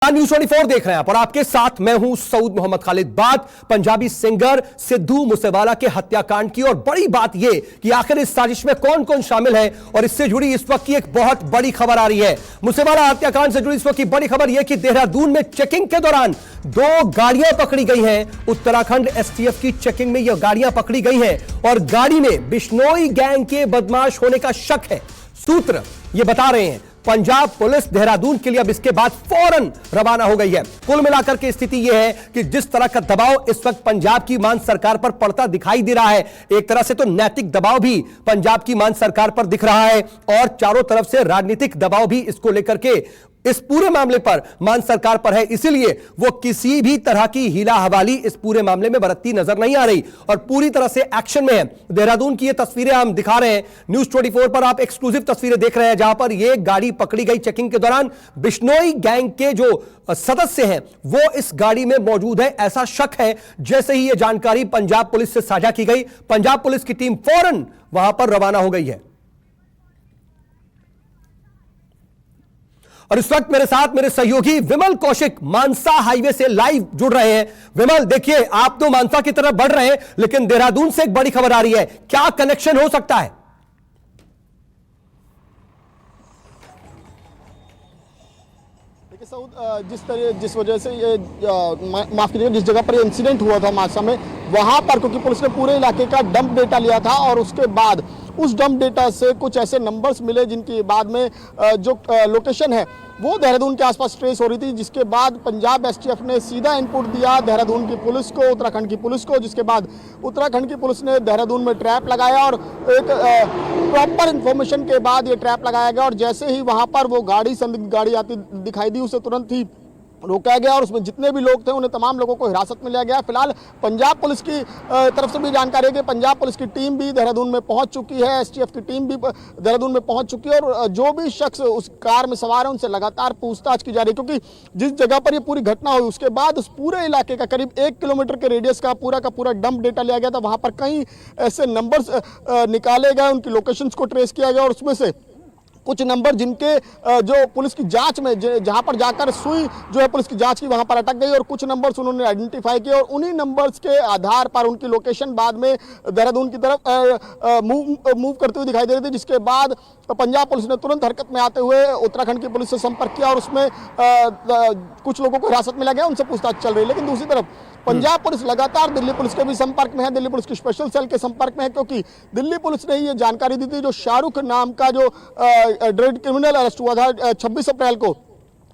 News 24 देख रहे हैं आप और आपके साथ मैं हूं सऊद मोहम्मद खालिद। बात पंजाबी सिंगर सिद्धू मूसेवाला के हत्याकांड की और बड़ी बात यह कि आखिर इस साजिश में कौन कौन शामिल है और इससे जुड़ी इस वक्त की एक बहुत बड़ी खबर आ रही है। मूसेवाला हत्याकांड से जुड़ी इस वक्त की बड़ी खबर यह कि देहरादून में चेकिंग के दौरान 2 गाड़ियां पकड़ी गई हैं। उत्तराखंड एसटीएफ की चेकिंग में यह गाड़ियां पकड़ी गई हैं और गाड़ी में बिश्नोई गैंग के बदमाश होने का शक है। सूत्र यह बता रहे हैं पंजाब पुलिस देहरादून के लिए अब इसके बाद फौरन रवाना हो गई है। कुल मिलाकर के स्थिति यह है कि जिस तरह का दबाव इस वक्त पंजाब की मान सरकार पर पड़ता दिखाई दे रहा है, एक तरह से तो नैतिक दबाव भी पंजाब की मान सरकार पर दिख रहा है और चारों तरफ से राजनीतिक दबाव भी इसको लेकर के इस पूरे मामले पर मान सरकार पर है। इसीलिए वो किसी भी तरह की हीला हवाली इस पूरे मामले में बरतती नजर नहीं आ रही और पूरी तरह से एक्शन में है। देहरादून की ये तस्वीरें हम दिखा रहे हैं न्यूज़ 24 पर, आप एक्सक्लूसिव तस्वीरें देख रहे हैं जहां पर यह गाड़ी पकड़ी गई चेकिंग के दौरान। बिश्नोई गैंग के जो सदस्य हैं वो इस गाड़ी में मौजूद है, ऐसा शक है। जैसे ही यह जानकारी पंजाब पुलिस से साझा की गई, पंजाब पुलिस की टीम फौरन वहां पर रवाना हो गई है। और इस वक्त मेरे साथ मेरे सहयोगी विमल कौशिक मानसा हाईवे से लाइव जुड़ रहे हैं। विमल, देखिए आप तो मानसा की तरफ बढ़ रहे हैं लेकिन देहरादून से एक बड़ी खबर आ रही है, क्या कनेक्शन हो सकता है? देखिए सऊद, जिस वजह से ये माफ कीजिएगा, जिस जगह पर ये इंसिडेंट हुआ था मानसा में, वहां पर क्योंकि पुलिस ने पूरे इलाके का डंप डेटा लिया था और उसके बाद उस डंप डेटा से कुछ ऐसे नंबर्स मिले जिनकी बाद में जो लोकेशन है वो देहरादून के आसपास ट्रेस हो रही थी, जिसके बाद पंजाब एसटीएफ ने सीधा इनपुट दिया देहरादून की पुलिस को, उत्तराखंड की पुलिस को, जिसके बाद उत्तराखंड की पुलिस ने देहरादून में ट्रैप लगाया और एक प्रॉपर इन्फॉर्मेशन के बाद ये ट्रैप लगाया गया और जैसे ही वहां पर वो संदिग्ध गाड़ी आती दिखाई दी, उसे तुरंत ही रोका गया और उसमें जितने भी लोग थे उन्हें तमाम लोगों को हिरासत में लिया गया। फिलहाल पंजाब पुलिस की तरफ से भी जानकारी है कि पंजाब पुलिस की टीम भी देहरादून में पहुंच चुकी है, एसटीएफ की टीम भी देहरादून में पहुंच चुकी है और जो भी शख्स उस कार में सवार है उनसे लगातार पूछताछ की जा रही है, क्योंकि जिस जगह पर ये पूरी घटना हुई उसके बाद उस पूरे इलाके का करीब 1 किलोमीटर के रेडियस का पूरा डंप डेटा लिया गया था। वहां पर कई ऐसे नंबर्स निकाले गए, उनकी लोकेशंस को ट्रेस किया गया और उसमें से कुछ नंबर जिनके जो पुलिस की जांच में जहां पर जाकर सुई जो है पुलिस की जांच की वहां पर अटक गई और कुछ नंबर्स उन्होंने आइडेंटिफाई किए और उन्हीं नंबर्स के आधार पर उनकी लोकेशन बाद में देहरादून की तरफ मूव करते हुए दिखाई दे रही थी, जिसके बाद पंजाब पुलिस ने तुरंत हरकत में आते हुए उत्तराखंड की पुलिस से संपर्क किया और उसमें कुछ लोगों को हिरासत में लिया गया, उनसे पूछताछ चल रही है। लेकिन दूसरी तरफ पंजाब पुलिस लगातार दिल्ली पुलिस के भी संपर्क में है, दिल्ली पुलिस की स्पेशल सेल के संपर्क में है, क्योंकि दिल्ली पुलिस ने ये जानकारी दी थी जो शाहरुख नाम का जो ड्रग क्रिमिनल अरेस्ट हुआ था 26 अप्रैल को,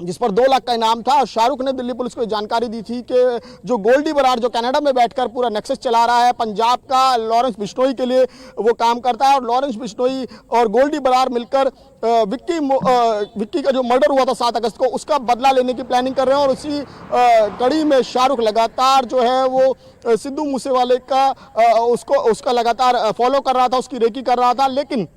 जिस पर 2 लाख का इनाम था। और शाहरुख ने दिल्ली पुलिस को जानकारी दी थी कि जो गोल्डी बरार जो कनाडा में बैठकर पूरा नेक्सस चला रहा है पंजाब का, लॉरेंस बिश्नोई के लिए वो काम करता है और लॉरेंस बिश्नोई और गोल्डी बरार मिलकर विक्की का जो मर्डर हुआ था 7 अगस्त को, उसका बदला लेने की प्लानिंग कर रहे हैं और उसी कड़ी में शाहरुख लगातार जो है वो सिद्धू मूसेवाले का उसका लगातार फॉलो कर रहा था, उसकी रेकी कर रहा था। लेकिन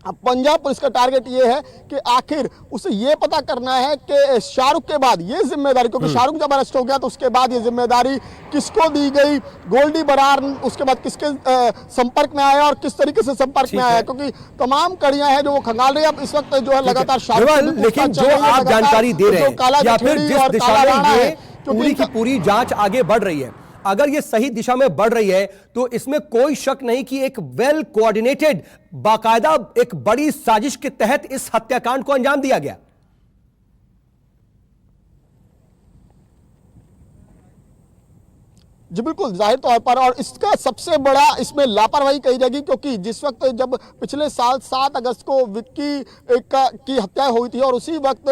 अब पंजाब पुलिस का टारगेट ये है कि आखिर उसे ये पता करना है कि शाहरुख के बाद ये जिम्मेदारी, क्योंकि शाहरुख जब अरेस्ट हो गया तो उसके बाद ये जिम्मेदारी किसको दी गई, गोल्डी बरार उसके बाद किसके संपर्क में आया और किस तरीके से संपर्क में आया, क्योंकि तमाम कड़ियां हैं जो वो खंगाल रही है। अब इस वक्त जो है लगातार शाहरुख, लेकिन जो आप जानकारी दे रहे हैं या फिर जिस दिशा में ये पूरी की पूरी जांच आगे बढ़ रही है, अगर ये सही दिशा में बढ़ रही है तो इसमें कोई शक नहीं कि एक वेल कोऑर्डिनेटेड बाकायदा एक बड़ी साजिश के तहत इस हत्याकांड को अंजाम दिया गया। जी बिल्कुल, जाहिर तौर पर, और इसका सबसे बड़ा इसमें लापरवाही कही जाएगी, क्योंकि जिस वक्त जब पिछले साल 7 अगस्त को विक्की की हत्या हुई थी और उसी वक्त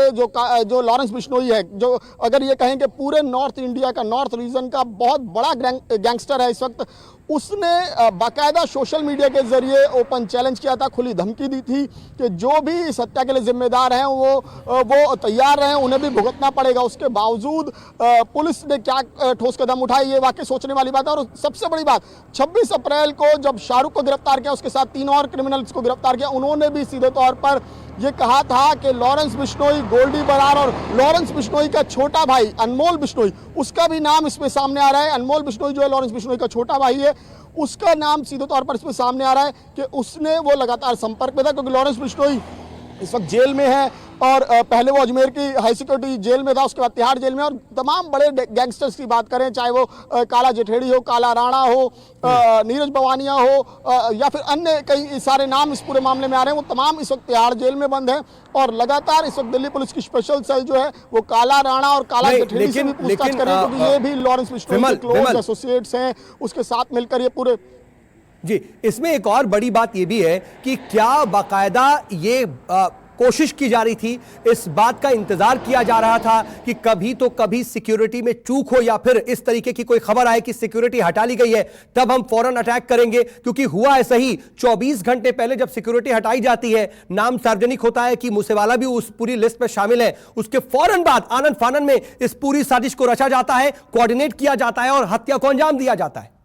जो लॉरेंस बिश्नोई है, जो अगर ये कहें कि पूरे नॉर्थ इंडिया का, नॉर्थ रीजन का बहुत बड़ा गैंगस्टर है इस वक्त, उसने बाकायदा सोशल मीडिया के जरिए ओपन चैलेंज किया था, खुली धमकी दी थी कि जो भी इस हत्या के लिए जिम्मेदार हैं वो तैयार रहें, उन्हें भी भुगतना पड़ेगा। उसके बावजूद पुलिस ने क्या ठोस कदम उठाए, ये वाकई सोचने वाली बात है। और सबसे बड़ी बात, 26 अप्रैल को जब शाहरुख को गिरफ्तार किया, उसके साथ 3 और क्रिमिनल्स को गिरफ्तार किया, उन्होंने भी सीधे तौर पर ये कहा था कि लॉरेंस बिश्नोई, गोल्डी बरार और लॉरेंस बिश्नोई का छोटा भाई अनमोल बिश्नोई, उसका भी नाम इसमें सामने आ रहा है। अनमोल बिश्नोई जो है लॉरेंस बिश्नोई का छोटा भाई है, उसका नाम सीधे तौर पर इसमें सामने आ रहा है कि उसने वो लगातार संपर्क में था, क्योंकि लॉरेंस बिश्नोई इस वक्त जेल में है। और पहले वो अजमेर की हाई सिक्योरिटी जेल में था, उसके बाद तिहाड़ जेल में। और तमाम बड़े गैंगस्टर्स की बात करें, चाहे वो काला जेठेड़ी हो, काला राणा हो, नीरज बवानिया हो, या फिर अन्य कई सारे नाम इस पूरे मामले में आ रहे हैं, वो तमाम इस वक्त तिहाड़ जेल में बंद हैं। और लगातार इस वक्त दिल्ली पुलिस की स्पेशल सेल जो है वो काला राणा और काला जेठेड़ी से भी पूछताछ कर रही है, क्योंकि ये भी लॉरेंस बिश्नोई के क्लोज एसोसिएट्स हैं, उसके साथ मिलकर ये पूरे। जी, इसमें एक और बड़ी बात यह भी है कि क्या बाकायदा ये कोशिश की जा रही थी, इस बात का इंतजार किया जा रहा था कि कभी तो कभी सिक्योरिटी में चूक हो या फिर इस तरीके की कोई खबर आए कि सिक्योरिटी हटा ली गई है, तब हम फौरन अटैक करेंगे। क्योंकि हुआ ऐसा ही, 24 घंटे पहले जब सिक्योरिटी हटाई जाती है, नाम सार्वजनिक होता है कि मूसेवाला भी उस पूरी लिस्ट में शामिल है, उसके फौरन बाद आनन फानन में इस पूरी साजिश को रचा जाता है, कोऑर्डिनेट किया जाता है और हत्या को अंजाम दिया जाता है।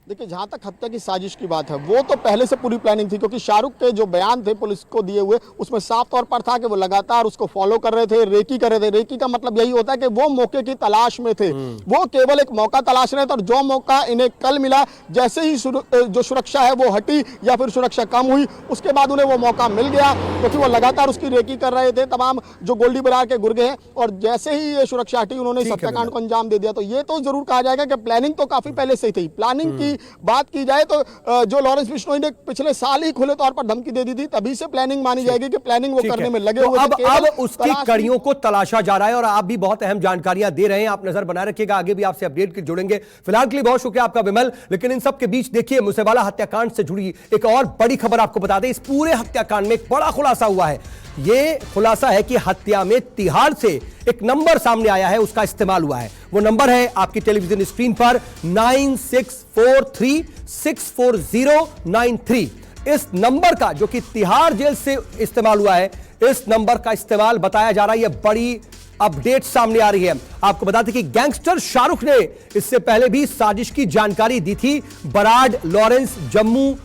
देखिए, जहां तक हत्या की साजिश की बात है, वो तो पहले से पूरी प्लानिंग थी, क्योंकि शाहरुख के जो बयान थे पुलिस को दिए हुए, उसमें साफ तौर पर था कि वो लगातार उसको फॉलो कर रहे थे, रेकी कर रहे थे। रेकी का मतलब यही होता है कि वो मौके की तलाश में थे, वो केवल एक मौका तलाश रहे थे, और जो मौका इन्हें कल मिला, जैसे ही जो सुरक्षा है वो हटी या फिर सुरक्षा कम हुई, उसके बाद उन्हें वो मौका मिल गया, क्योंकि वो लगातार उसकी रेकी कर रहे थे तमाम जो गोल्डी बरार के गुर्गे हैं। और जैसे ही ये सुरक्षा हटी, उन्होंने इस हत्याकांड को अंजाम दे दिया। तो ये तो जरूर कहा जाएगा कि प्लानिंग तो काफी पहले से ही थी। प्लानिंग की बात की जाए तो जो लॉरेंस बिश्नोई ने पिछले साल ही खुले तौर पर धमकी दे दी थी, तभी से प्लानिंग मानी जाएगी कि प्लानिंग वो करने में लगे हुए थे। अब उसकी कड़ियों को तलाशा जा रहा है और आप भी बहुत अहम जानकारियां दे रहे हैं। आप नजर बनाए रखिएगा, आगे भी आपसे अपडेट जुड़ेंगे। फिलहाल के लिए बहुत शुक्रिया आपका विमल। लेकिन इन सब के बीच देखिए, मूसेवाला हत्याकांड से जुड़ी एक और बड़ी खबर आपको बता दें। इस पूरे हत्याकांड में एक बड़ा खुलासा हुआ है। यह खुलासा है कि हत्या में तिहाड़ से एक नंबर सामने आया है, उसका इस्तेमाल हुआ है। वो नंबर है आपकी टेलीविजन स्क्रीन पर 9643640993। इस नंबर का, जो कि तिहाड़ जेल से इस्तेमाल हुआ है, इस नंबर का इस्तेमाल बताया जा रहा है। यह बड़ी अपडेट सामने आ रही है। आपको बता दें कि गैंगस्टर शाहरुख ने इससे पहले भी साजिश की जानकारी दी थी। बराड़, लॉरेंस, जम्मू,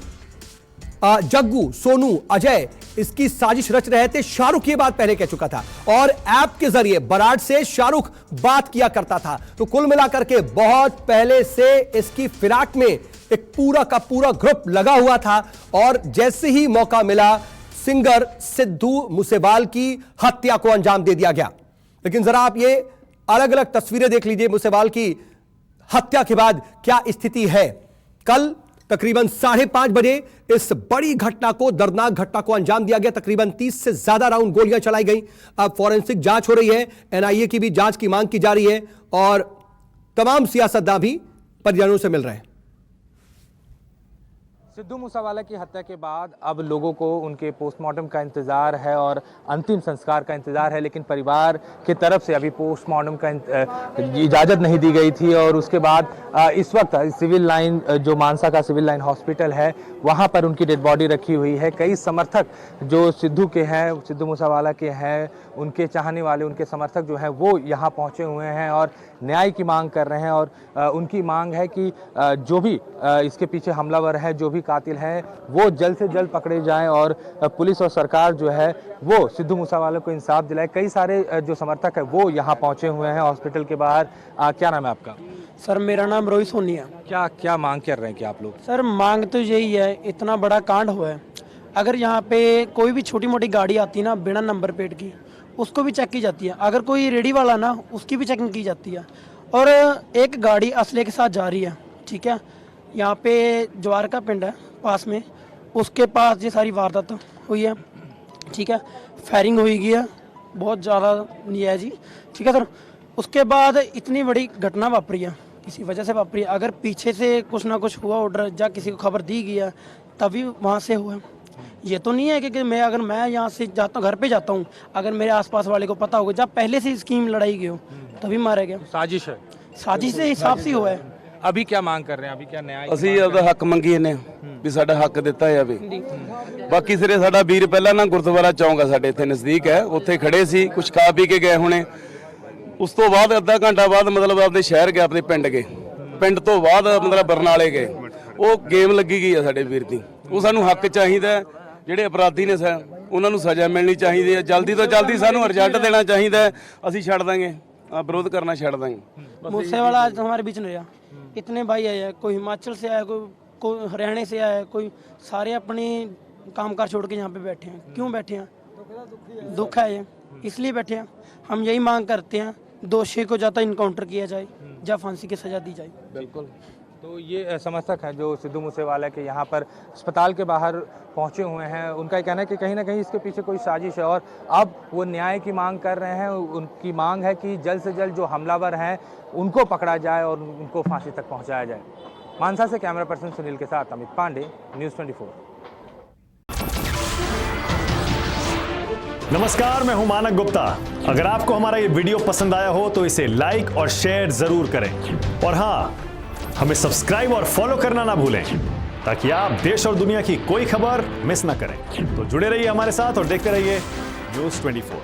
जग्गू, सोनू, अजय इसकी साजिश रच रहे थे। शाहरुख ये बात पहले कह चुका था और ऐप के जरिए बराड़ से शाहरुख बात किया करता था। तो कुल मिलाकर के बहुत पहले से इसकी फिराक में एक पूरा का पूरा ग्रुप लगा हुआ था। और जैसे ही मौका मिला, सिंगर सिद्धू मूसेवाल की हत्या को अंजाम दे दिया गया। लेकिन जरा आप ये अलग अलग तस्वीरें देख लीजिए मूसेवाल की हत्या के बाद क्या स्थिति है। कल तकरीबन 5:30 बजे इस बड़ी घटना को, दर्दनाक घटना को अंजाम दिया गया। तकरीबन 30 से ज्यादा राउंड गोलियां चलाई गई। अब फॉरेंसिक जांच हो रही है, एनआईए की भी जांच की मांग की जा रही है और तमाम सियासतदान भी परिजनों से मिल रहे हैं। सिद्धू मूसेवाला की हत्या के बाद अब लोगों को उनके पोस्टमार्टम का इंतज़ार है और अंतिम संस्कार का इंतज़ार है, लेकिन परिवार की तरफ से अभी पोस्टमार्टम का इजाज़त नहीं दी गई थी। और उसके बाद इस वक्त सिविल लाइन, जो मानसा का सिविल लाइन हॉस्पिटल है, वहां पर उनकी डेड बॉडी रखी हुई है। कई समर्थक जो सिद्धू के हैं, सिद्धू मूसेवाला के हैं, उनके चाहने वाले, उनके समर्थक जो हैं वो यहाँ पहुँचे हुए हैं और न्याय की मांग कर रहे हैं। और उनकी मांग है कि जो भी इसके पीछे हमलावर है, जो भी कातिल हैं, वो जल्द से जल्द पकड़े जाएं और पुलिस और सरकार जो है वो सिद्धू मूसेवाला को इंसाफ दिलाए। कई सारे जो समर्थक है वो यहाँ पहुंचे हुए हैं हॉस्पिटल के बाहर। क्या नाम है आपका? सर मेरा नाम रोहित सोनी है। क्या मांग कर रहे हैं कि आप लोग? सर मांग तो यही है, इतना बड़ा कांड हुआ है, अगर यहाँ पे कोई भी छोटी मोटी गाड़ी आती है ना बिना नंबर प्लेट की, उसको भी चेक की जाती है। अगर कोई रेडी वाला ना, उसकी भी चेकिंग की जाती है। और एक गाड़ी असले के साथ जा रही है, ठीक है, यहाँ पे जवार का पिंड है पास में, उसके पास ये सारी वारदात हुई है, ठीक है, फायरिंग हुई गई है, बहुत ज़्यादा नहीं है जी, ठीक है सर। उसके बाद इतनी बड़ी घटना वापरी है, किसी वजह से वापरी है। अगर पीछे से कुछ ना कुछ हुआ ऑर्डर, या किसी को खबर दी गई है, तभी वहाँ से हुआ। ये तो नहीं है कि अगर मैं यहाँ से जाता हूँ, घर पे जाता हूँ, अगर मेरे आसपास वाले को पता होगा, जब पहले से स्कीम लड़ाई गई हो तभी मारा गया। साजिश है, साजिश से हिसाब से हुआ है। अभी क्या मांग कर रहे हैं? अभी क्या न्याय? ਅਸੀਂ ਉਹਦਾ ਹੱਕ ਮੰਗੀ ਨੇ ਵੀ ਸਾਡਾ ਹੱਕ ਦਿੱਤਾ ਜਾਵੇ। ਬਾਕੀ ਸਿਰੇ ਸਾਡਾ ਵੀਰ ਪਹਿਲਾਂ ਨਾ ਗੁਰਦੁਆਰਾ ਚੌਂਕ ਆ ਸਾਡੇ ਇੱਥੇ ਨਜ਼ਦੀਕ ਹੈ, ਉੱਥੇ ਖੜੇ ਸੀ, ਕੁਝ ਖਾ ਪੀ ਕੇ ਗਏ ਹੁਣੇ। ਉਸ ਤੋਂ ਬਾਅਦ ਅੱਧਾ ਘੰਟਾ ਬਾਅਦ ਮਤਲਬ ਆਪਦੇ ਸ਼ਹਿਰ ਗਏ, ਆਪਣੇ ਪਿੰਡ ਗਏ। ਪਿੰਡ ਤੋਂ ਬਾਅਦ ਮਤਲਬ ਬਰਨਾਲੇ ਗਏ। ਉਹ ਗੇਮ ਲੱਗੀ ਗਈ ਆ ਸਾਡੇ ਵੀਰ ਦੀ। ਉਹ ਸਾਨੂੰ ਹੱਕ ਚਾਹੀਦਾ, ਜਿਹੜੇ ਅਪਰਾਧੀ ਨੇ ਉਹਨਾਂ ਨੂੰ ਸਜ਼ਾ ਮਿਲਣੀ ਚਾਹੀਦੀ ਹੈ। ਜਲਦੀ ਤੋਂ ਜਲਦੀ ਸਾਨੂੰ ਰਿਜ਼ਲਟ ਦੇਣਾ ਚਾਹੀਦਾ, ਅਸੀਂ ਛੱਡ ਦਾਂਗੇ, विरोध करना छड़ देंगे। मूसेवाला आज हमारे बीच नहीं रहा। इतने भाई आए हैं, कोई हिमाचल से आया, को हरियाणा से आया है, कोई सारे अपने कामकाज छोड़ के यहाँ पे बैठे हैं। क्यों बैठे हैं? दुख है ये, इसलिए बैठे हैं। हम यही मांग करते हैं दोषी को ज़्यादा इनकाउंटर किया जाए या फांसी की सज़ा दी जाए। बिल्कुल। तो ये समर्थक हैं जो सिद्धू मूसेवाला के यहाँ पर अस्पताल के बाहर पहुँचे हुए हैं, उनका ये कहना है कि कहीं ना कहीं इसके पीछे कोई साजिश है और अब वो न्याय की मांग कर रहे हैं। उनकी मांग है कि जल्द से जल्द जो हमलावर हैं उनको पकड़ा जाए और उनको फांसी तक पहुँचाया जाए। मानसा से कैमरा पर्सन सुनील के साथ अमित पांडे, न्यूज़ 24। नमस्कार, मैं हूं मानक गुप्ता। अगर आपको हमारा ये वीडियो पसंद आया हो तो इसे लाइक और शेयर जरूर करें और हां, हमें सब्सक्राइब और फॉलो करना ना भूलें ताकि आप देश और दुनिया की कोई खबर मिस ना करें। तो जुड़े रहिए हमारे साथ और देखते रहिए न्यूज़ 24।